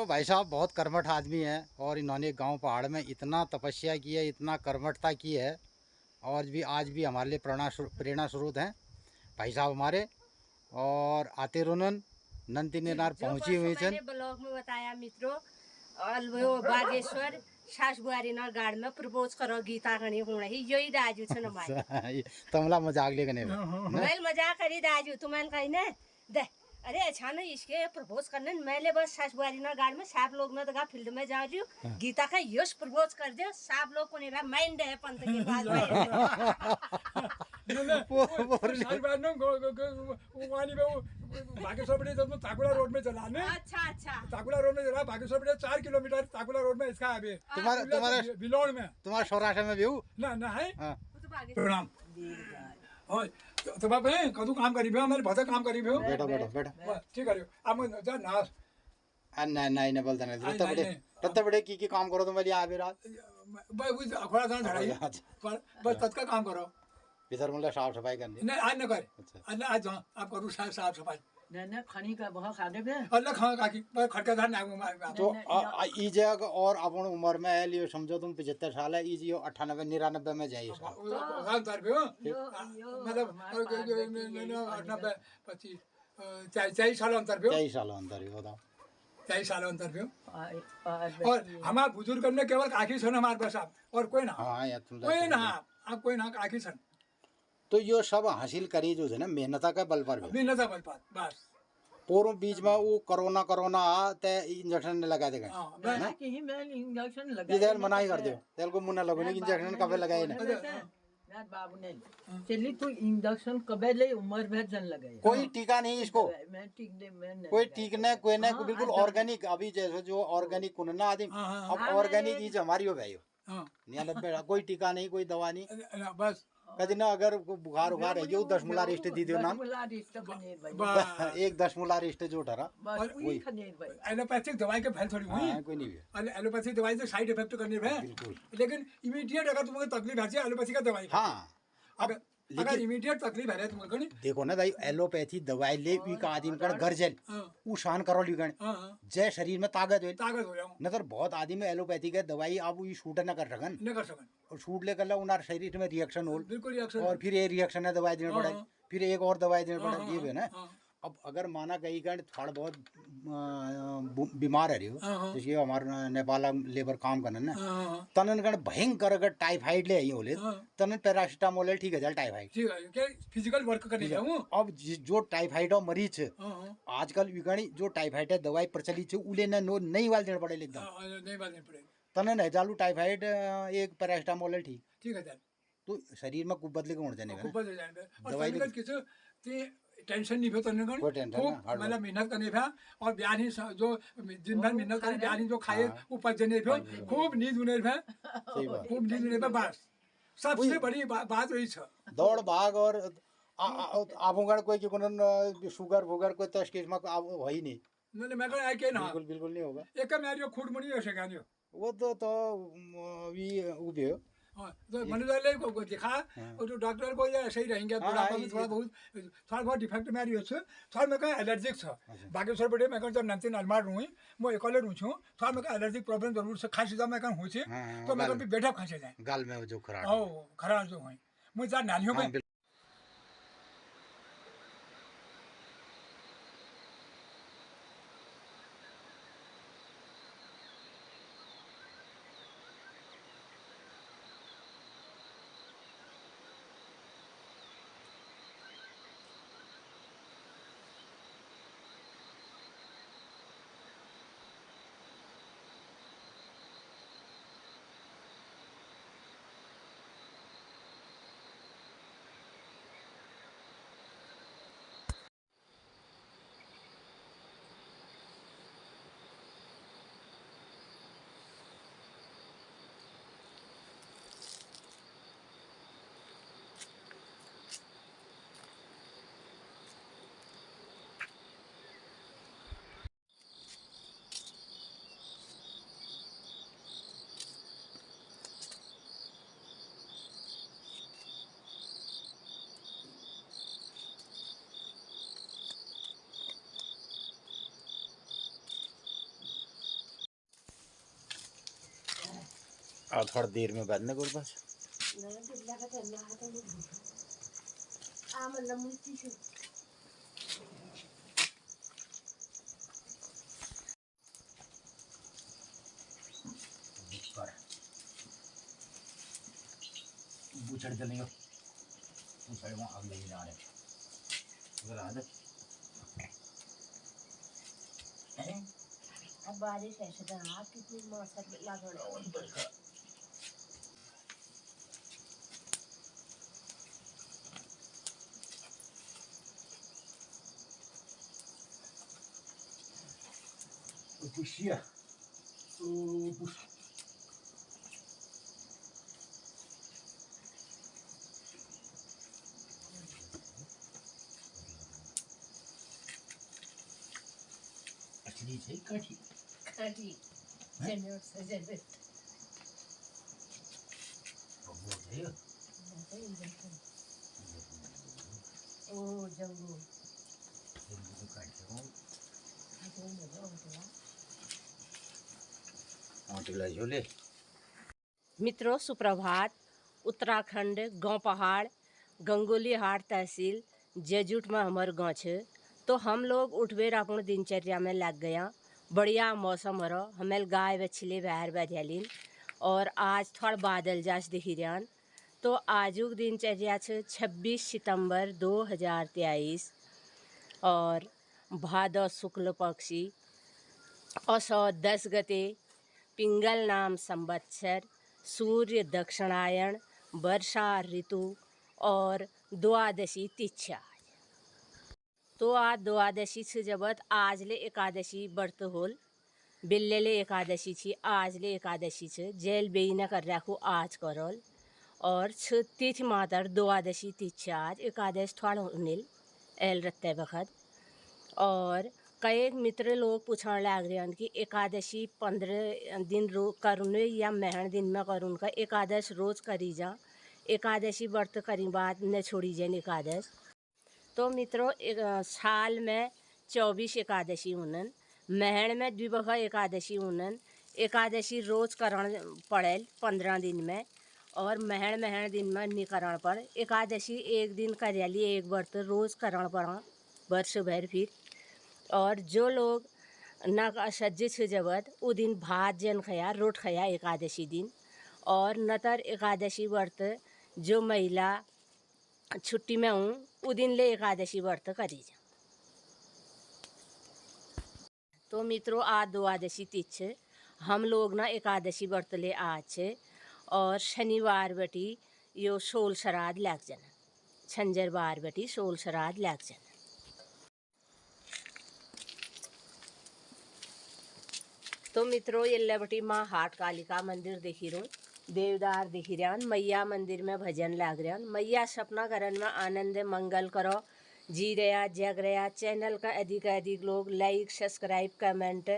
तो भाई साहब बहुत कर्मठ आदमी है और इन्होंने गांव पहाड़ में इतना तपस्या की है, इतना कर्मठता की है और भी आज भी हमारे लिए प्रेरणा स्रोत हैं भाई साहब हमारे। और आते रुनन नंती निनार जो पहुंची हुई परसों छन। मैंने ब्लॉग में बताया मित्रों, और वो बागेश्वर सास बुआरी नर गाड़ में प्रपोज करो गीता गणी होना ही यही दाजू छ न माई तमला मजाक लेकर मैं मजाक करी दाजू तुम्हें कही ने दे अरे अच्छा ना इसके प्रपोज करने मैंने बस सास बुआरी नर गाड़ में साफ लोग में तो फील्ड में जाओ जू गीता का यश प्रपोज कर दे साफ लोग को नहीं माइंड है पंत के पास बागेश्वर ताकुड़ा रोड में चला ने। अच्छा ताकुड़ा रोड में चला बागेश्वर 4 किलोमीटर ताकुड़ा रोड में इसका अभी तुम्हारे बिलोड़ में तुम्हारे सौराष्ट्र में भी हूँ ना है। प्रणाम और तो बाप है कदू काम करी भो मेरे भता काम करी भो बैठो बैठो बैठो ठीक करियो अब जा ना नहीं नहीं नहीं बोलते नहीं रत्ता बड़े की काम करो तुम आ भी रात भाई वो अखबार सा झड़ाई बस तत्का काम करो इधर मतलब साफ सफाई करनी नहीं आज न कर आज आज जाओ आप करूँ साफ सफाई न खनी का बहुत खादे पे अल्लाह खा काकी पर खटका धान ना तो ई जगह और अपन उम्र में है लियो समझो तुम 75 साल है ई जियो 98 99 में जाइए गांव तर पे मतलब 98 25 40 साल अंतर पे 23 साल अंतर ही बताओ 23 साल अंतर पे और हमारे बुजुर्ग ने केवल काकी सन हमारे पास और कोई ना हाँ यार तुम कोई ना आप कोई ना काकी सन तो यो सब हासिल करी जो है ना मेहनत का बल पर मेहनत बल पर बस पूर्व बीच में वो कोरोना ते इंजेक्शन ने लगा देगा इंजेक्शन इधर मना ही कर दो तेल को मुन्ना लगो नहीं इंजेक्शन कब लगाए ना बाबू ने चली तो इंजेक्शन कबे ले उम्र भर जन लगाए कोई टीका नहीं इसको मैं ठीक दे मैं कोई ठीक नहीं कोई नहीं बिल्कुल ऑर्गेनिक अभी जैसे जो ऑर्गेनिक कुनना आदि अब ऑर्गेनिक चीज हमारी हो भाई नहीं कोई टीका नहीं कोई दवा नहीं बस कभी ना अगर बुखार उखार है जो 10 मुला रिस्ट दी दो नाम एक 10 मुला रिस्ट जो ठहरा एलोपैथिक दवाई के फैल थोड़ी हुई कोई नहीं है एलोपैथिक दवाई से साइड इफेक्ट करने पे लेकिन इमीडिएट अगर तुमको तकलीफ है एलोपैथी का दवाई हाँ अगर इमीडिएट तकलीफ है तुमको देखो ना भाई एलोपैथी दवाई ले वी का आदमी कर घर जल उशान करो लिगन जय शरीर में ताकत हो जाओ न तो बहुत आदमी में एलोपैथी के दवाई अब ये शूट न कर सकन और शूट लेकर ला उनार शरीर में रिएक्शन हो बिल्कुल रिएक्शन और फिर ये रिएक्शन है दवाई देनी पड़ेगी फिर एक और दवाई देनी पड़ेगी ये भी है ना अब अगर माना कहीं का थोड़ा बहुत बीमार है रही जैसे हमारे नेपाल लेबर काम करना ना तनन गण भयंकर अगर टाइफाइड ले आई होले तनन पैरासिटामोल ठीक है चल टाइफाइड फिजिकल वर्क करने जाऊं अब जो टाइफाइड और मरीज आजकल विगणी जो टाइफाइड है दवाई प्रचलित है उले न नो नहीं वाल देना पड़े एकदम नहीं वाल देना पड़े तनन है चालू टाइफाइड एक पैरासिटामोल ठीक है तो शरीर में कुछ बदले होने जाने खूब बदल जाने और दवाई किसी टेंशन नहीं होता नहीं खूब मतलब मेहनत करने पे और बयान ही जो दिन भर मेहनत करे बयान ही जो खाए वो पचने पे खूब नींद उने पे खूब नींद उने पे बस सबसे बड़ी बात वही है दौड़ भाग और आपका कोई कि कोन शुगर वुगर कोई तशखीस में वही नहीं मैं कह के ना बिल्कुल नहीं होगा एक मेरी खूट मुड़ी हो सका नहीं वो तो भी उबे हो तो मनुष्य को दिखा और जो डॉक्टर को ये सही रहेंगे बुढ़ापा में थोड़ा बहुत डिफेक्ट मेरी हो थोड़ा मैं कहीं एलर्जिक छ बागेश्वर बड़े मैं जब नंतीन अलमार रुई मैं एकले रुँ छु थोड़ा मैं एलर्जिक प्रॉब्लम जरूर से खांसी जब मैं कहीं हुई तो मैं कभी बैठा खांसे जाए गाल में जो खराब जो हुई मुझे नालियों में थोड़ा देर में बंद कर बस बुचड़ चलेंगे बुचड़ वहाँ आग नहीं जा रहे उधर आ जा अब बारिश ऐसे तो आप कितनी मौसम लगा puxia असली છે કાઠી काटी जनोर से जब वो है ओ जंगू जंगू काट दो आटला झोले मित्रों सुप्रभात। उत्तराखंड गांव पहाड़ गंगोली हाट तहसील जेजूट में हमार गाँव छे। तो हम लोग उठबेर अपन दिनचर्या में लग गया। बढ़िया मौसम हो रहा हमें गाय बछले बाहर बैठियालीन और आज थोड़ा बादल जास दिखी रहान। तो आजुक दिनचर्या छे 26 सितंबर 2023 और भादव शुक्ल पक्षी असौ 10 गते पिंगल नाम संवत्सर सूर्य दक्षिणायन वर्षा ऋतु और द्वादशी तिथि। तो आज द्वादशी से जबत आजले एकादशी व्रत होल बिल्लेले एकादशी छी आजले एकादशी छे जेल बेईना कर रखो आज करल और तिथि मातर द्वादशी तिथि आज एकादश थोड़ा नील एल रत्ते बखत। और कई मित्र लोग पूछने लग रहे हैं कि एकादशी 15 दिन करूने या महण दिन में करूँ का एकादश रोज करी जा एकादशी व्रत करी बाद न छोड़ी जाए एकादश। तो मित्रों साल में 24 एकादशी उनन महण में द्विबह एकादशी उनन एकादशी रोज करण पड़ेल 15 दिन में और महण दिन में निकरण पड़ एकादशी एक दिन करियाली एक व्रत रोज करण पड़ा वर्ष भर फिर। और जो लोग न असज्जित से जबत वो दिन भात जन खया रोट खया एकादशी दिन और नतर एकादशी व्रत जो महिला छुट्टी में हूँ वो दिन ले एकादशी व्रत करी जा। तो मित्रों आज द्वादशी तिथि हम लोग ना एकादशी व्रत ले आज छे और शनिवार बटी यो शोल श्राद्ध लग जाना छंजरवार बटी शोल श्राद्ध लग जाना। तो मित्रों ये बटी माँ हाट कालिका मंदिर देखी रो देवदार दिखी रहा मैया मंदिर में भजन लाग रहा मैया सपना करन में आनंद मंगल करो जी रहा जग रहा। चैनल का अधिक लोग लाइक सब्सक्राइब कमेंट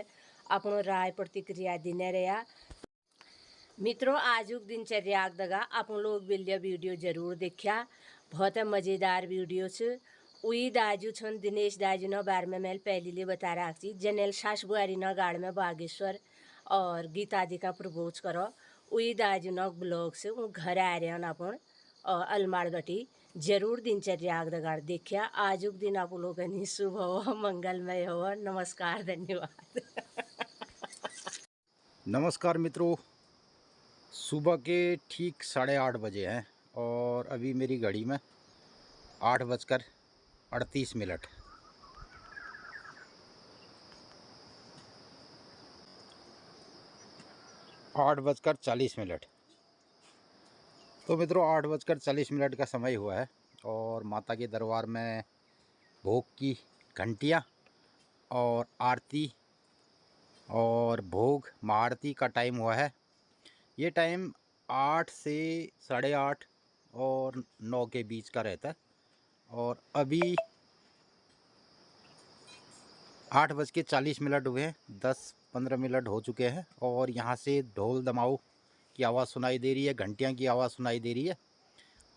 अपनो राय प्रतिक्रिया देने रहा। मित्रों आजुक दिनचर्या दगा अपन लोग बिल्डिया वीडियो जरूर देखा बहुत मज़ेदार वीडियो छ। उई दाजू छन दिनेश दाजू न बार में मैल पहली ले बता रहा थी जनेल सास बुआरी न गाड़ में बागेश्वर और गीता दी का प्रपोज करो उई दाजू न ब्लॉग से वो घर आ रहे हैं अपन अलमार बटी जरूर दिनचर्या दगाड़ देखिया। आजुक दिन आप लोगों शुभ हो मंगलमय हो। नमस्कार धन्यवाद। नमस्कार मित्रों सुबह के ठीक 8:30 बजे हैं और अभी मेरी घड़ी में 8:38 8:40 तो मित्रों 8:40 का समय हुआ है और माता के दरबार में भोग की घंटियाँ और आरती और भोग महाआरती का टाइम हुआ है। ये टाइम 8 से 8:30 और 9 के बीच का रहता है और अभी 8:40 हुए हैं 10-15 मिनट हो चुके हैं और यहाँ से ढोल दमाऊ की आवाज़ सुनाई दे रही है घंटियाँ की आवाज़ सुनाई दे रही है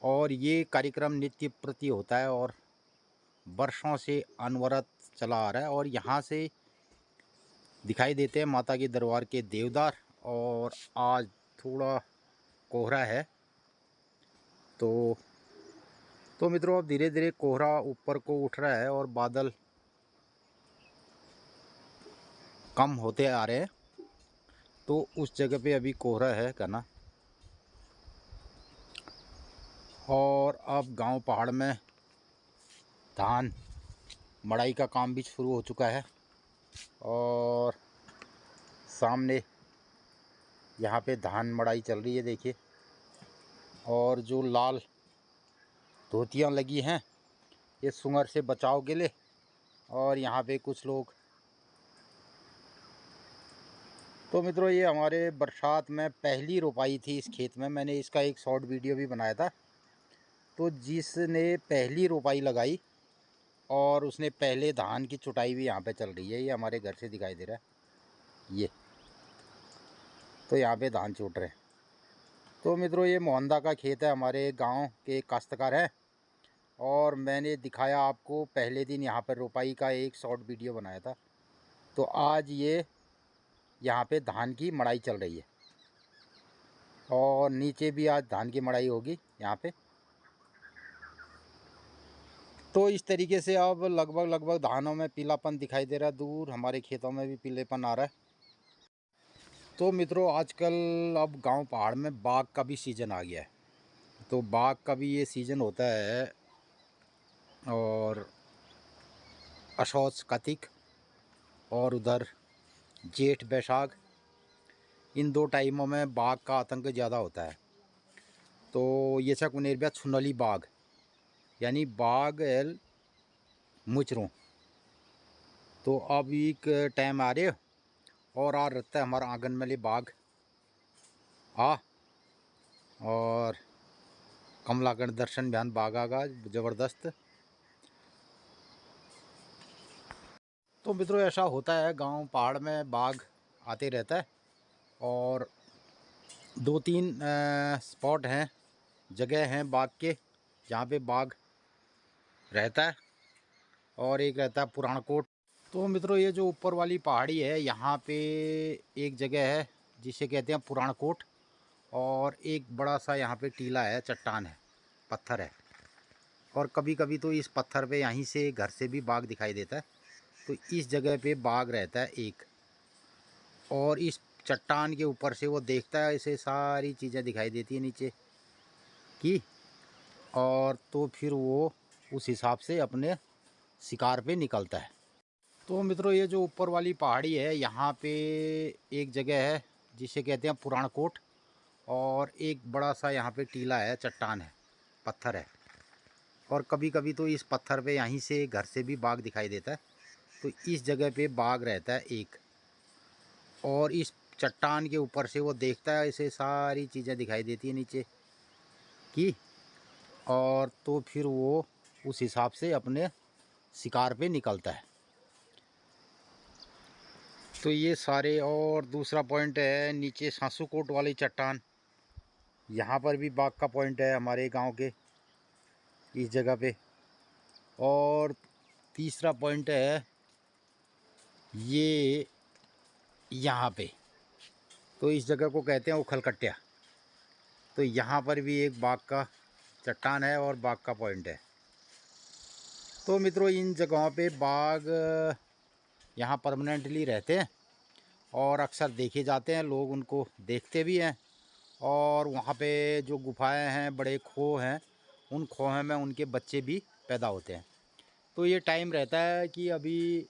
और ये कार्यक्रम नित्य प्रति होता है और वर्षों से अनवरत चला आ रहा है। और यहाँ से दिखाई देते हैं माता के दरबार के देवदार और आज थोड़ा कोहरा है। तो मित्रों अब धीरे धीरे कोहरा ऊपर को उठ रहा है और बादल कम होते आ रहे हैं। तो उस जगह पे अभी कोहरा है घना। और अब गांव पहाड़ में धान मड़ाई का काम भी शुरू हो चुका है। और सामने यहाँ पे धान मड़ाई चल रही है, देखिए। और जो लाल धोतियाँ लगी हैं ये सुंगर से बचाव के लिए। और यहाँ पे कुछ लोग, तो मित्रों ये हमारे बरसात में पहली रोपाई थी इस खेत में। मैंने इसका एक शॉर्ट वीडियो भी बनाया था। तो जिसने पहली रोपाई लगाई और उसने पहले धान की चुटाई भी यहाँ पे चल रही है। ये हमारे घर से दिखाई दे रहा है ये। तो यहाँ पे धान चूट रहे हैं। तो मित्रों ये मोहंदा का खेत है, हमारे गांव के काश्तकार हैं। और मैंने दिखाया आपको पहले दिन यहाँ पर रोपाई का एक शॉर्ट वीडियो बनाया था। तो आज ये यहाँ पे धान की मड़ाई चल रही है और नीचे भी आज धान की मड़ाई होगी यहाँ पे। तो इस तरीके से अब लगभग धानों में पीलापन दिखाई दे रहा है। दूर हमारे खेतों में भी पीलेपन आ रहा है। तो मित्रों आजकल अब गांव पहाड़ में बाग का भी सीज़न आ गया है। तो बाग का भी ये सीज़न होता है। और असौच कार्तिक और उधर जेठ बैसाख, इन 2 टाइमों में बाघ का आतंक ज़्यादा होता है। तो ये छक उनेरबिया छुनली बाघ यानी बाघ एल मुचरों। तो अब एक टाइम आ रहे और आ रहता है हमारा आंगन में ले बाघ आ। और कमलागढ़ दर्शन बयान बाघ आगा ज़बरदस्त। तो मित्रों ऐसा होता है गांव पहाड़ में बाघ आते रहता है। और 2-3 स्पॉट हैं, जगह हैं बाघ के जहाँ पे बाघ रहता है। और एक रहता है पुराणकोट। तो मित्रों ये जो ऊपर वाली पहाड़ी है यहाँ पे एक जगह है जिसे कहते हैं पुराणकोट। और एक बड़ा सा यहाँ पे टीला है, चट्टान है, पत्थर है। और कभी कभी तो इस पत्थर पे यहीं से घर से भी बाघ दिखाई देता है। तो इस जगह पे बाघ रहता है एक। और इस चट्टान के ऊपर से वो देखता है, इसे सारी चीज़ें दिखाई देती है नीचे की। और तो फिर वो उस हिसाब से अपने शिकार पे निकलता है। तो मित्रों ये जो ऊपर वाली पहाड़ी है यहाँ पे एक जगह है जिसे कहते हैं पुराणकोट। और एक बड़ा सा यहाँ पे टीला है, चट्टान है, पत्थर है। और कभी कभी तो इस पत्थर पे यहीं से घर से भी बाघ दिखाई देता है। तो इस जगह पे बाघ रहता है एक। और इस चट्टान के ऊपर से वो देखता है, इसे सारी चीज़ें दिखाई देती है नीचे की। और तो फिर वो उस हिसाब से अपने शिकार पे निकलता है। तो ये सारे। और दूसरा पॉइंट है नीचे सासूकोट वाली चट्टान, यहाँ पर भी बाघ का पॉइंट है हमारे गांव के इस जगह पे। और तीसरा पॉइंट है ये यहाँ पे। तो इस जगह को कहते हैं उखलकट्या। तो यहाँ पर भी एक बाघ का चट्टान है और बाघ का पॉइंट है। तो मित्रों इन जगहों पे बाघ यहाँ परमानेंटली रहते हैं और अक्सर देखे जाते हैं, लोग उनको देखते भी हैं। और वहाँ पे जो गुफाएं हैं, बड़े खोह हैं, उन खोह में उनके बच्चे भी पैदा होते हैं। तो ये टाइम रहता है कि अभी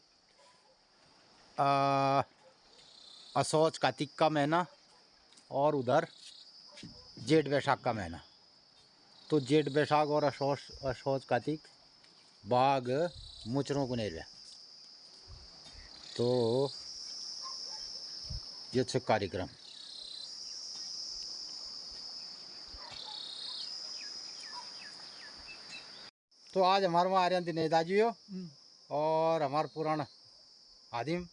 असौच कार्तिक का महीना और उधर जेठ बैसाख का महीना। तो जेठ बैसाख और असौच कार्तिक बाघ मुचरों को नहीं रहे। तो ये अच्छा कार्यक्रम। तो आज हमारे वहाँ आ रहे हैं दिनेश दाजी हो और हमारे पुराना आदिम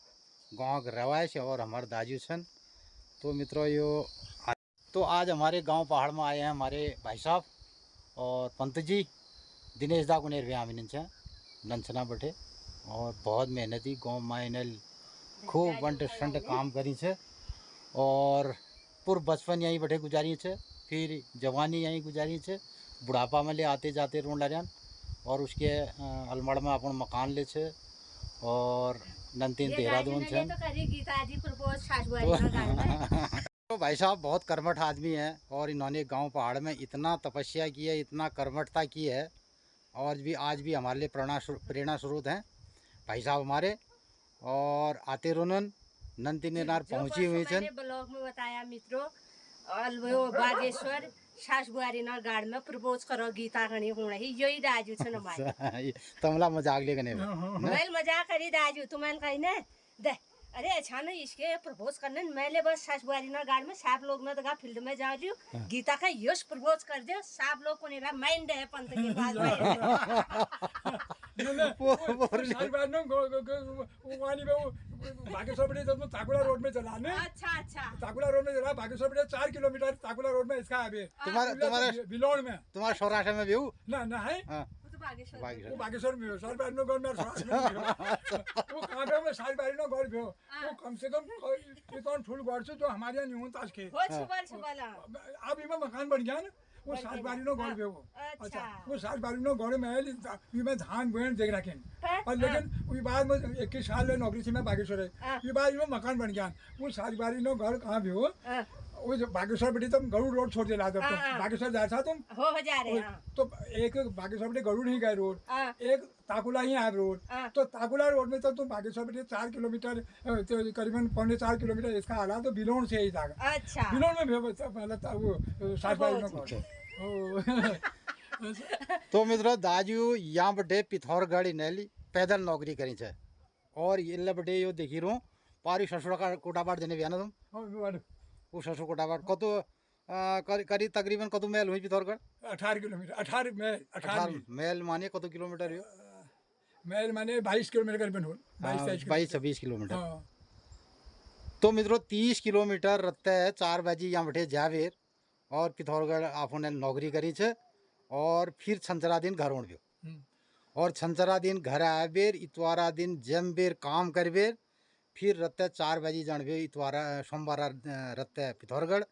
गांव के रवायश और हमारे दाजू सन। तो मित्रों तो आज हमारे गांव पहाड़ में आए हैं हमारे भाई साहब और पंत जी दिनेश दा गुनेर व्यामिन से नंचना बैठे। और बहुत मेहनती गाँव में खूब बंट संट काम करी से। और पूर्व बचपन यहीं बैठे गुजारी छे, फिर जवानी यहीं गुजारी छे, बुढ़ापा में ले आते जाते रोन लरियान और उसके अलमड़ में अपन मकान ले छे और नंतीन ये देहरादून गाड़ी ने छे। तो करी गीता जी प्रपोज सासुआरी ना गाड़ी में। तो भाई साहब बहुत कर्मठ आदमी है और इन्होंने गांव पहाड़ में इतना तपस्या की है, इतना कर्मठता की है और भी आज भी हमारे लिए प्रेरणा स्रोत हैं भाई साहब हमारे। और आते रोनन नंती नेनार जो पहुंची हुई मैंने छन। ब्लॉग में बताया मित्रों, और वो बागेश्वर सासुआरी ना गाड़ी में प्रपोज करो गीता गणी होना ही यही दाजू छ न मारे। तमला मजाक ले गने मैं मजाक करी दाजू तुम्हारे कहीं ने दे अरे अच्छा ना इसके प्रपोज करने मैंने बस सासुआरी ना गाड़ी में साफ लोग ना तो फील्ड में जा जू गीता का यश प्रपोज कर दो साफ लोग को नहीं माइंड है पंत के पास बागेश्वर बड़े जब ताकुला रोड में चला ने, अच्छा अच्छा ताकुला रोड में चला बागेश्वर बड़े 4 किलोमीटर ताकुला रोड में इसका अभी तुम्हारे बिलोड़ में तुम्हारे सौराष्ट्र में भी हूँ। ना है वो तो बागेश्वर बागेश्वर। वो बागेश्वर में हो साल बारी नो गौर में वो कहाँ में साल बारी नो गौर वो कम से कम इतना फुल गौर से जो हमारे यहाँ नहीं होता ताश के हो छुबल अब इमा मकान बन गया ना वो साल बारी नो गौर वो अच्छा वो साल बारी नो गौर में मैं धान बोन देख रखे हाँ, और लेकिन वो बाद में 21 साल में नौकरी थी मैं बागेश्वर है हाँ। ये बाद में मकान बन गया वो साल बारी नो घर कहाँ भी हो वो जो बागेश्वर बेटी तुम गरुड़ रोड छोड़ दिला तुम हाँ। बागेश्वर जा था तुम हो जा रहे हैं तो एक बागेश्वर बेटे गरुड़ नहीं गए रोड हाँ। एक ताकुला ही है रोड हाँ। तो ताकुला रोड में तो तुम बागेश्वर बेटे 4 किलोमीटर तो करीबन 4.25 किलोमीटर इसका हालात तो बिलोन से ही था अच्छा बिलोन में भी मतलब वो सात बारी नो घर तो मित्रों दाजू यहाँ बटे पिथौरगढ़ नैली पैदल नौकरी करी छे और ये बटे यो देखी रू पारी ससुरा का कोटाबाड़ देने भी ना तुम वो ससुर कोटाबाड़ कतो करीब तकरीबन कतो मैल हुई पिथौरगढ़ 18 किलोमीटर 18 मैल मानिए कतो किलोमीटर हो मैल माने 22 किलोमीटर करीबन हो 22-26 किलोमीटर। हाँ। तो मित्रों 30 किलोमीटर रत्ते 4 बजे यहाँ बैठे जावेर और पिथौरगढ़ आपने नौकरी करी छे और फिर छंचरा दिन घर उड़ और छंचरा दिन घर आए बेर इतवारा दिन जम बेर काम कर बेर फिर रत्ते 4 बजे जानबे इतवारा सोमवार रत्ते पिथौरगढ़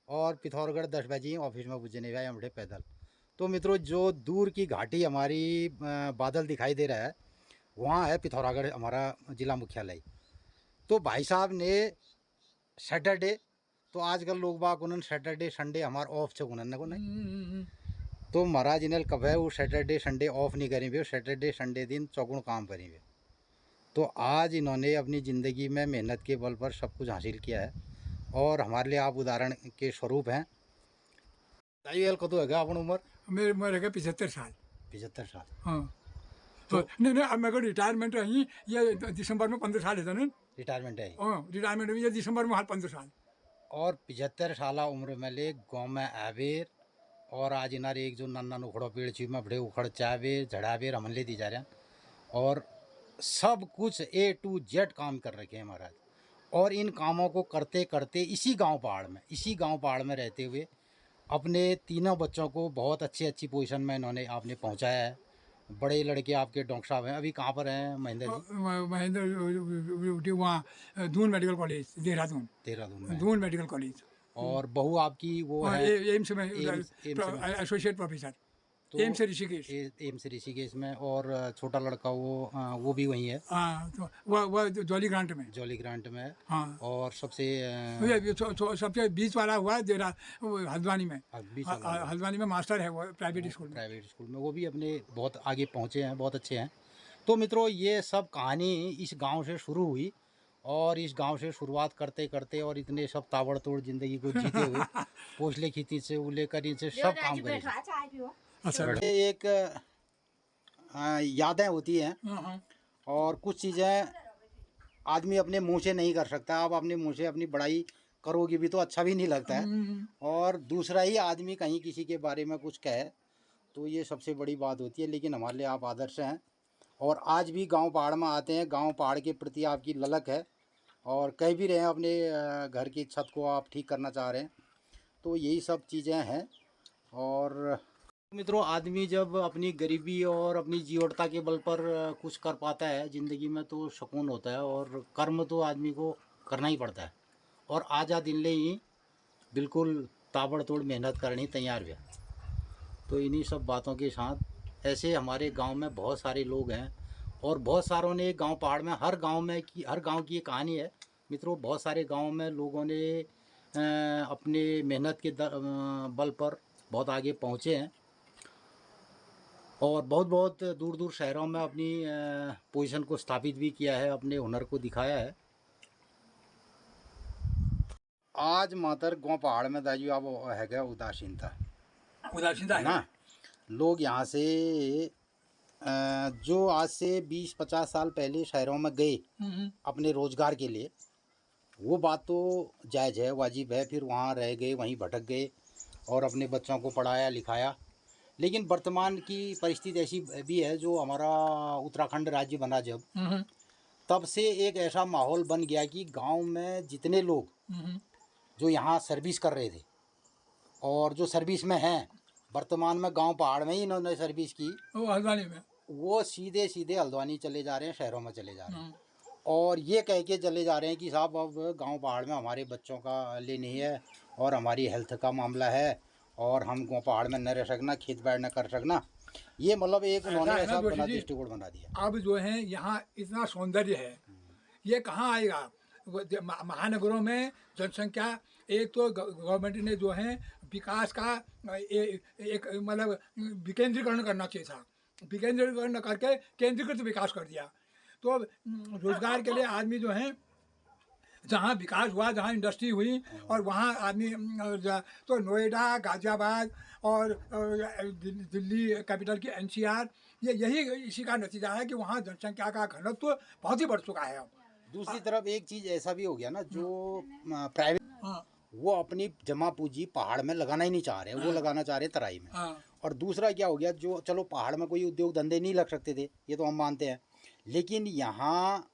और पिथौरगढ़ 10 बजे ऑफिस में पुजने हुआ बैठे पैदल। तो मित्रों जो दूर की घाटी हमारी बादल दिखाई दे रहा है वहाँ है पिथौरागढ़ हमारा जिला मुख्यालय। तो भाई साहब ने सैटरडे तो आजकल लोग बाग उन्होंने सैटरडे संडे हमारा ऑफ छे उन्होंने को नहीं तो महाराज इन्हें कब है वो सैटरडे संडे ऑफ नहीं करेंगे सैटरडे संडे दिन चौगुण काम करेंगे। तो आज इन्होंने अपनी ज़िंदगी में मेहनत के बल पर सब कुछ हासिल किया है और हमारे लिए आप उदाहरण के स्वरूप हैं। ताइयल कतो है अपन उम्र मेरी उम्र है 75 साल 75 साल। हाँ तो नहीं अब मेरे को रिटायरमेंट रही ये दिसंबर में 15 साल है था ना रिटायरमेंट है हाँ रिटायरमेंट हुई ये दिसंबर में हाल 15 साल और 75 साल उम्र में ले गाँव में आवेर और आज इनार एक जो नन्ना उखड़ो पेड़ छी में बड़े उखड़ चावेर झड़ावेर हमन ले दी जा रहे हैं और सब कुछ A to Z काम कर रखे हैं महाराज। और इन कामों को करते करते इसी गांव पहाड़ में रहते हुए अपने तीनों बच्चों को बहुत अच्छी पोजीशन में इन्होंने आपने पहुंचाया है। बड़े लड़के आपके डॉक्टर साहब हैं, अभी कहाँ पर हैं महेंद्र जी? महेंद्र वहाँ दून मेडिकल कॉलेज देहरादून में दून मेडिकल कॉलेज और बहू आपकी वो है एम्स में associate professor AIIMS Rishikesh AIIMS Rishikesh में और छोटा लड़का वो भी वहीं है। हाँ तो वो जॉली ग्रांट में है। हाँ और सबसे बीच वाला हुआ देरा हल्द्वानी में मास्टर है वो प्राइवेट स्कूल में वो भी अपने बहुत आगे पहुँचे हैं, बहुत अच्छे हैं। तो मित्रों ये सब कहानी इस गांव से शुरू हुई और इस गांव से शुरुआत करते करते और इतने सब ताबड़तोड़ जिंदगी को जीते हुए पोछले खेती से लेकर इनसे सब काम करे। अच्छा एक यादें होती हैं और कुछ चीज़ें आदमी अपने मुंह से नहीं कर सकता। आप अपने मुंह से अपनी बड़ाई करोगे भी तो अच्छा भी नहीं लगता है और दूसरा ही आदमी कहीं किसी के बारे में कुछ कहे तो ये सबसे बड़ी बात होती है। लेकिन हमारे लिए आप आदर्श हैं और आज भी गांव पहाड़ में आते हैं, गांव पहाड़ के प्रति आपकी ललक है और कह भी रहे हैं अपने घर की छत को आप ठीक करना चाह रहे हैं। तो यही सब चीज़ें हैं। और मित्रों आदमी जब अपनी गरीबी और अपनी जीवटता के बल पर कुछ कर पाता है ज़िंदगी में तो सुकून होता है और कर्म तो आदमी को करना ही पड़ता है। और आजा दिन ले ही बिल्कुल ताबड़तोड़ मेहनत करनी तैयार हुआ। तो इन्हीं सब बातों के साथ ऐसे हमारे गांव में बहुत सारे लोग हैं और बहुत सारों ने गांव पहाड़ में हर गांव की ये कहानी है मित्रों। बहुत सारे गांव में लोगों ने अपने मेहनत के बल पर बहुत आगे पहुंचे हैं और बहुत बहुत दूर दूर शहरों में अपनी पोजीशन को स्थापित भी किया है, अपने हुनर को दिखाया है। आज मातर गांव पहाड़ में दाजू अब है क्या उदासीनता उदासीनता है ना। लोग यहाँ से जो आज से 20-50 साल पहले शहरों में गए अपने रोजगार के लिए, वो बात तो जायज़ है, वाजिब है। फिर वहाँ रह गए, वहीं भटक गए और अपने बच्चों को पढ़ाया लिखाया। लेकिन वर्तमान की परिस्थिति ऐसी भी है, जो हमारा उत्तराखंड राज्य बना जब, तब से एक ऐसा माहौल बन गया कि गांव में जितने लोग जो यहाँ सर्विस कर रहे थे और जो सर्विस में हैं, वर्तमान में गांव पहाड़ में ही इन्होंने सर्विस की, वो हल्द्वानी में, वो सीधे सीधे हल्द्वानी चले जा रहे हैं, शहरों में चले जा रहे हैं और ये कह के चले जा रहे हैं कि साहब अब गांव पहाड़ में हमारे बच्चों का ले नहीं है और हमारी हेल्थ का मामला है और हम गांव पहाड़ में न रह सकना, खेत बाड़ न कर सकना। ये मतलब एक उन्होंने ऐसा बना दृष्टिकोण बना दिया। अब जो है यहाँ इतना सौंदर्य है, ये कहाँ आएगा। महानगरों में जनसंख्या, एक तो गवर्नमेंट ने जो है विकास का एक मतलब विकेंद्रीकरण करना चाहिए था, विकेंद्रीकरण करके केंद्रीकृत विकास कर दिया। तो रोजगार के लिए आदमी जो है, जहाँ विकास हुआ, जहाँ इंडस्ट्री हुई और वहाँ आदमी तो नोएडा, गाजियाबाद और दिल्ली कैपिटल की NCR, यही इसी का नतीजा है कि वहाँ जनसंख्या का घनत्व बहुत ही बढ़ चुका है। अब दूसरी तरफ एक चीज़ ऐसा भी हो गया ना, जो प्राइवेट वो अपनी जमा पूंजी पहाड़ में लगाना ही नहीं चाह रहे, वो लगाना चाह रहे तराई में। और दूसरा क्या हो गया, जो चलो पहाड़ में कोई उद्योग धंधे नहीं लग सकते थे, ये तो हम मानते हैं, लेकिन यहाँ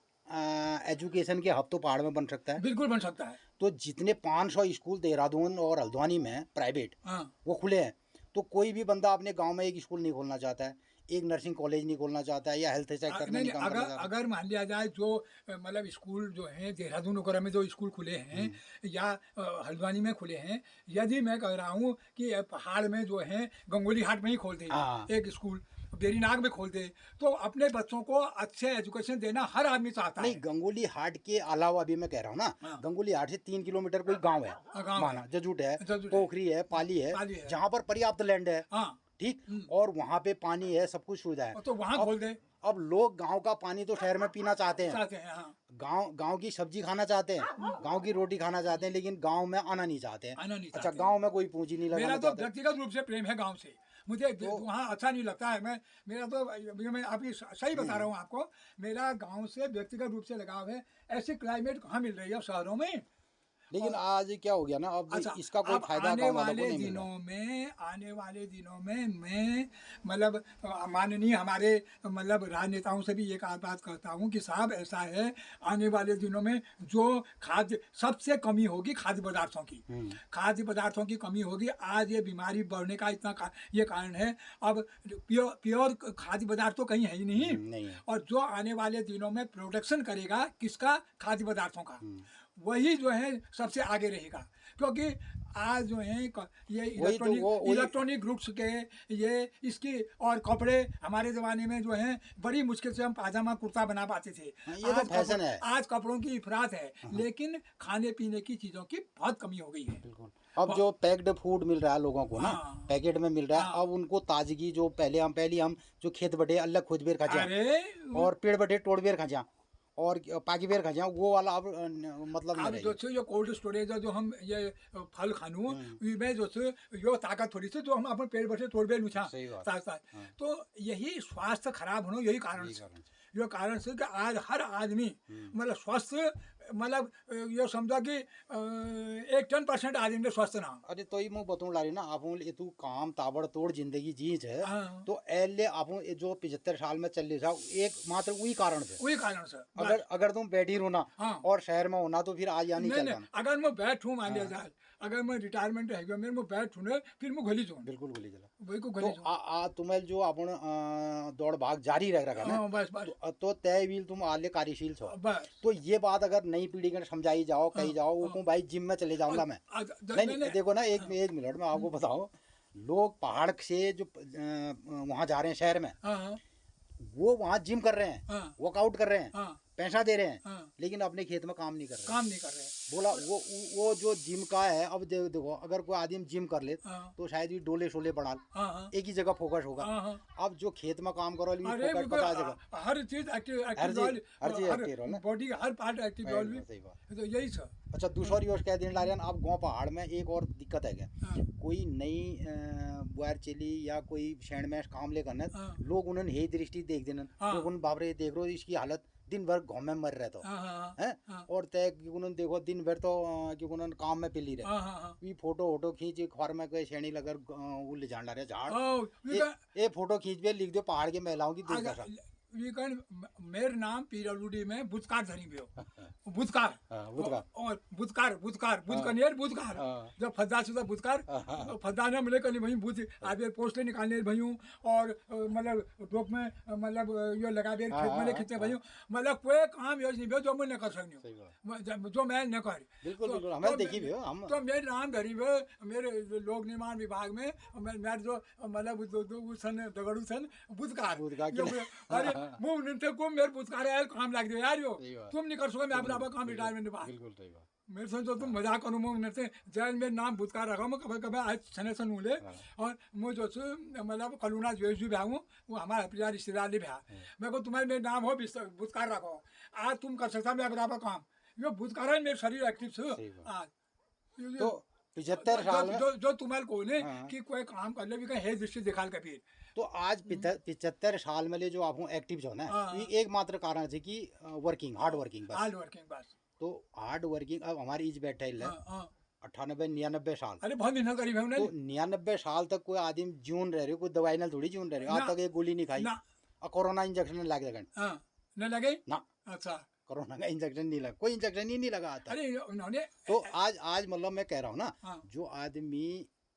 एजुकेशन के हब तो पहाड़ में बन सकता है, बिल्कुल बन सकता है। तो जितने 500 स्कूल देहरादून और हल्द्वानी में प्राइवेट वो खुले हैं, तो कोई भी बंदा अपने गांव में एक स्कूल नहीं खोलना चाहता है, एक नर्सिंग कॉलेज नहीं खोलना चाहता है, या हेल्थ सेक्टर में नहीं काम करना चाहता है। अगर मान लिया जाए जो मतलब स्कूल जो हैं देहरादून वगैरह में जो स्कूल खुले हैं या हल्द्वानी में खुले हैं, यदि मैं कह रहा हूँ कि पहाड़ में जो है गंगोली हाट में ही खोल दे एक स्कूल, बेरीनाग में खोल दे, तो अपने बच्चों को अच्छे एजुकेशन देना हर आदमी चाहता है। नहीं, गंगोली हाट के अलावा अभी मैं कह रहा हूँ ना, गंगोली हाट से 3 किलोमीटर कोई गांव है, माना जजूट है, पोखरी है, पाली है, जहाँ पर पर्याप्त लैंड है, ठीक, और वहाँ पे पानी है, सब कुछ सुविधा है, तो वहाँ खोल दे। अब लोग गांव का पानी तो शहर में पीना चाहते हैं, गांव की सब्जी खाना चाहते हैं, गांव की रोटी खाना चाहते हैं, लेकिन गांव में आना नहीं चाहते हैं। अच्छा, गांव में कोई पूंजी नहीं लगाना चाहता। मेरा तो व्यक्तिगत रूप से प्रेम है गांव से, मुझे तो वहाँ अच्छा नहीं लगता है। मेरा तो मैं आपकी सही बता रहा हूँ आपको, मेरा गांव से व्यक्तिगत रूप से लगाव है। ऐसी क्लाइमेट कहाँ मिल रही है शहरों में। लेकिन आज क्या हो गया ना, अब इसका कोई फायदा आने वाले दिनों में मैं मतलब माननीय हमारे मतलब राजनेताओं से भी एक बात करता हूँ कि साहब ऐसा है, आने वाले दिनों में जो खाद्य सबसे कमी होगी, खाद्य पदार्थों की कमी होगी। आज ये बीमारी बढ़ने का इतना ये कारण है। अब प्योर खाद्य पदार्थ तो कहीं है ही नहीं। और जो आने वाले दिनों में प्रोडक्शन करेगा किसका, खाद्य पदार्थों का, वही जो है सबसे आगे रहेगा। क्योंकि आज जो है ये इलेक्ट्रॉनिक गुड्स के ये इसकी और कपड़े, हमारे ज़माने में जो है बड़ी मुश्किल से हम पाजामा कुर्ता बना पाते थे। ये तो फैशन है। आज कपड़ों की इफरात है, लेकिन खाने पीने की चीज़ों की बहुत कमी हो गई है। बिल्कुल। अब जो पैक्ड फूड मिल रहा है लोगों को ना, पैकेट में मिल रहा है, अब उनको ताजगी जो पहले हम जो खेत बटे अलग खुद बेर खा और पेड़ बटे तोड़ बेर खा और पाकी बेर खा, वो वाला अब मतलब अब जो ये कोल्ड स्टोरेज है, जो हम ये फल खानू में जो यो ताकत थोड़ी सी जो हम अपने पेड़ बसे तोड़ बेर नुछा साथ, तो यही स्वास्थ्य खराब होना यही कारण से, यो कारण से कि आज हर आदमी मतलब स्वस्थ, मतलब ये समझो कि 1-10% आदमी स्वस्थ ना। अरे तो ही मैं बताऊँ ला रही ना, आप तू काम ताबड़तोड़ जिंदगी जीज है, तो एले आप जो 75 साल में चल रहा एक मात्र वही कारण से। अगर तुम बैठी रहो ना और शहर में होना, तो फिर आज यहाँ नहीं चलता। अगर मैं बैठूँ, मान लिया जाए अगर मैं रिटायरमेंट है गया मेरे में बैठ छूने, फिर मैं घली जाऊँ, बिल्कुल घली चला वही को घली जाऊँ। तुम्हें जो अपन दौड़ भाग जारी रह रखा ना, तो तय व्हील तुम आले कार्यशील छो, तो ये बात अगर नहीं नई पीढ़ी को समझाई जाओ कही जाओ वो कहूँ भाई जिम में चले जाऊंगा मैं। नहीं नहीं देखो ना एक मिनट में आपको बताओ, लोग पहाड़ से जो वहाँ जा रहे हैं शहर में, वो वहाँ जिम कर रहे हैं, वर्कआउट कर रहे हैं, पैसा दे रहे हैं, लेकिन अपने खेत में काम नहीं कर रहे। बोला वो जो जिम का है, अब देखो अगर कोई आदमी जिम कर ले तो शायद ये डोले शोले बढ़ा एक ही जगह फोकस होगा। अब जो खेत में काम करो फोकस पता जगह हर चीज एक्टिव, बॉडी का हर पार्ट एक्टिव रोल, तो यही छ। अच्छा दूसरी ओर कह देने ला रहे हैं आप गाँव पहाड़ में एक और दिक्कत है क्या, कोई नई बुआर चली या कोई शहर में काम ले करना लोग उन्होंने हे दृष्टि देख देना, लोग उन बाबरे देख रो इसकी हालत दिन भर गाँव में मर रहे तो है, और तय उन्होंने देखो दिन भर तो क्योंकि उन्होंने काम में पिली रहे, ये फोटो खींच अखबार में कोई श्रेणी लगर वो ले जान ला रहे झाड़, ये फोटो खींच भी लिख दो पहाड़ की महिलाओं की दुर्दशा। मेरे नाम पीडब्ल्यूडी में बुजकार धरी भी हो, बुजकार और बुजकार जब फद्दा सुधा बुजकार फद्दा ने मिले कहीं वहीं बुज आगे पोस्टें निकालने भैयूं और मतलब टोप में मतलब यो लगा दे खेत में खींचते भैयूं, मतलब कोई काम योज नहीं जो मैं न कर सकूं, जो मैं न कर। बिल्कुल हमें देखी भी हम तो मेरे नाम धरी हुए मेरे लोक निर्माण विभाग में मेरे जो मतलब दगड़ू सन बुजकार, अरे वो उनसे को मेरे पुचकारे आए काम लाग दे यार यो तुम नहीं कर सको मैं अपना काम रिटायरमेंट पा। बिल्कुल सही बात। मेरे से तो तुम मजाक करो मैं उनसे जैन में नाम भूतकार रखा मैं कभी कभी आज छने सन उले और मैं जो मतलब कलुना जो भी भाऊँ वो हमारा प्रिया रिश्तेदार भी भा मैं को तुम्हारे मेरे नाम हो भूतकार रखो आज तुम कर सकता मैं अपना काम यो भूतकार है मेरे शरीर एक्टिव से आज तो 75 साल जो तुम्हारे को ने कि कोई काम कर ले भी कहीं दृष्टि दिखाल के फिर तो आज 75 साल में जो आप एक्टिव जो ना एकमात्र कारण है कि हार्ड वर्किंग बस तो हार्ड वर्किंग। अब हमारी एज बैठा है 98-99 साल, अरे बहुत मेहनत करी है तो 99 साल तक कोई आदमी जीवन रह रहे, कोई दवाई ना थोड़ी जीवन रह रहे, आज तक एक गोली नहीं खाई और कोरोना इंजेक्शन लग जाएगा न लगे ना, अच्छा कोरोना का इंजेक्शन नहीं लगा, कोई इंजेक्शन ही नहीं लगा आता। अरे उन्होंने तो आज मतलब मैं कह रहा हूँ ना जो आदमी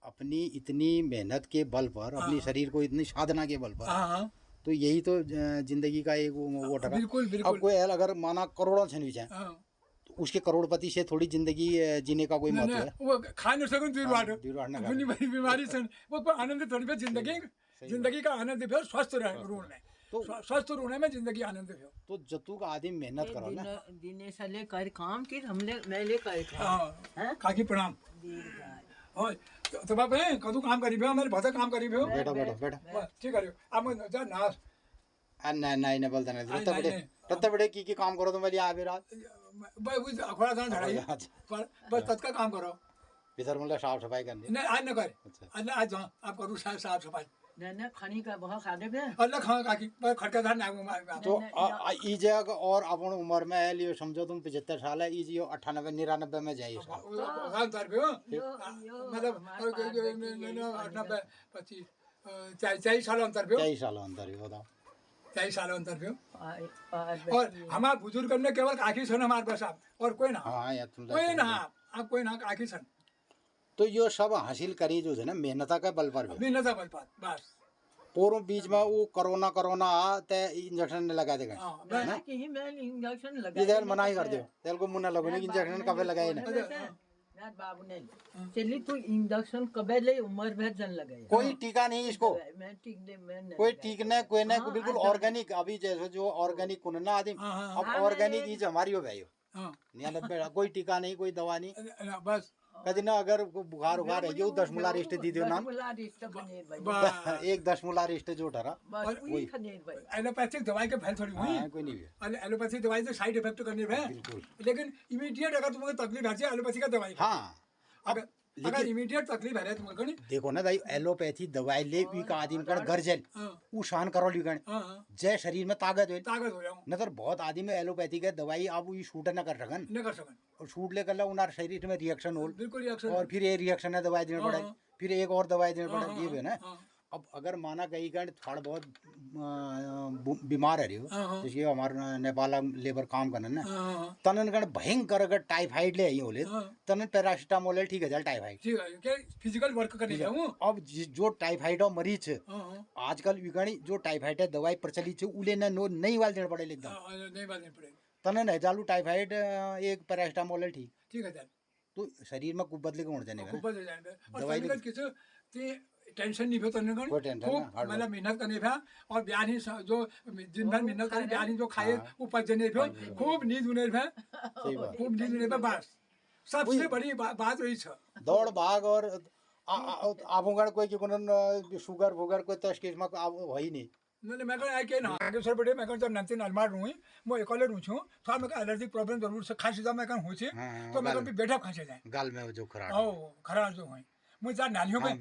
अपनी इतनी मेहनत के बल पर अपनी शरीर को इतनी साधना के बल पर तो यही तो जिंदगी का एक वो टका। बिल्कुल अब कोई अगर माना करोड़ों छन जाए तो उसके करोड़पति से थोड़ी जिंदगी जीने का कोई मतलब है वो खा नहीं सकूं बीमारी से वो आनंद थोड़ी पे जिंदगी का आनंद फिर स्वस्थ रहे रूढ़ में तो स्वस्थ रूढ़ में जिंदगी आनंद फिर तो जतू का आदमी मेहनत करो ना दिने साले कर काम की हमले मैले कर काम काकी प्रणाम तो बाप है कदू काम करी भी मेरे बहुत काम करी भी बैठो ठीक है अब जा नास नहीं नहीं बोलता नहीं रत्ता बड़े की काम करो तुम वाली आ बेरा भाई वो अखड़ा था झड़ाई बस तत्का काम करो भीतर मतलब साफ सफाई करनी नहीं आज न कर आज आप करूँ साफ सफाई ना खानी का बहुत खाने पे अल्लाह खा काकी पर खटका था ना तो ई जगह और अपन उम्र में है लियो समझो तुम 75 साल है ई जियो 98-99 में जाइए मतलब 40 साल अंतर पे 40 साल अंतर है बताओ 40 साल अंतर पे और हमारे बुजुर्ग ने केवल काकी सन हमारे पास और कोई ना कोई ना आप कोई ना काकी सन तो यो सब हासिल करी जो है ना मेहनत का बल पर बस पूर्व बीच में वो कोरोना ते इंजेक्शन लगा देगा इंजेक्शन लगा इधर मना ही कर दो तेल को मुन्ना लगने की इंजेक्शन कब लगाए ना यार बाबू ने चली तू इंजेक्शन कबे ले उम्र भर जन लगे कोई टीका नहीं इसको मैं ठीक दे मैं कोई ठीक नहीं कोई नहीं बिल्कुल ऑर्गेनिक अभी जैसे जो ऑर्गेनिक कुनना आदमी अब ऑर्गेनिक चीज हमारी हो गई 99 कोई टीका नहीं कोई दवा नहीं बस कभी ना अगर बुखार उखार है जो 10 मुला रिस्ट दी दो नाम एक 10 मुला रिस्ट जो ठहरा एलोपैथिक दवाई के फैल थोड़ी हुई कोई नहीं एलोपैथिक दवाई से साइड इफेक्ट करने पे लेकिन इमीडिएट अगर तुम्हें तकलीफ है एलोपैथी का दवाई अगर इमीडिएट तकलीफ है तुमको देखो ना भाई एलोपैथी दवाई ले पी का आदमी कर घर जल उशान करो लिगन जय शरीर में ताकत हो न तो बहुत आदमी एलोपैथी के दवाई आप ये शूट न कर सकन और शूट ले कर उनार शरीर में रिएक्शन हो बिल्कुल रिएक्शन और फिर ये रिएक्शन है दवाई देनी पड़ेगी फिर एक और दवाई देनी पड़ेगी ये भी ना। अब अगर माना कहीं का थोड़ा बहुत बीमार है रही जैसे हमारे नेपाल लेबर काम करना ना तनन गण भयंकर अगर टाइफाइड ले होले तनन पैरासिटामोल ठीक है टाइफाइड फिजिकल वर्क करने अब जो टाइफाइड और मरीज आजकल विगणी जो टाइफाइड है दवाई प्रचलित है उले ना नहीं वाल देना पड़े एकदम तने नहीं चालू टाइफाइड एक पैरास्टामोल है ठीक ठीक है चल तो शरीर में कुछ बदले को होने जाने का खूब बदल जाएंगे और दवाई तनिक किस ते टेंशन नहीं होता नहीं कोई टेंशन खूब ना, hard मतलब मेहनत करने भा और बयान ही जो दिन भर मेहनत करे बयान ही जो खाए वो पचने भा खूब नींद उन्हें भा सही बात खूब नींद उन्हें भा बस सबसे बड़ी बात वही छ दौड़ भाग और आबोगण कोई कि कुनन शुगर वुगर कोई तो स्टेज में हो ही नहीं नहीं मैं कहा के ना आगे सर बड़े मैं कहा नंतिन अलमार रूँ मैं एकले रूँ छूँ थोड़ा मैं एलर्जी प्रॉब्लम जरूर से खांसी जब मैं कहा हो छे हाँ, तो मैं गाल कभी बैठा खांसे जाए गाल में जो खराब ओ खराब जो है मुझे नालियों में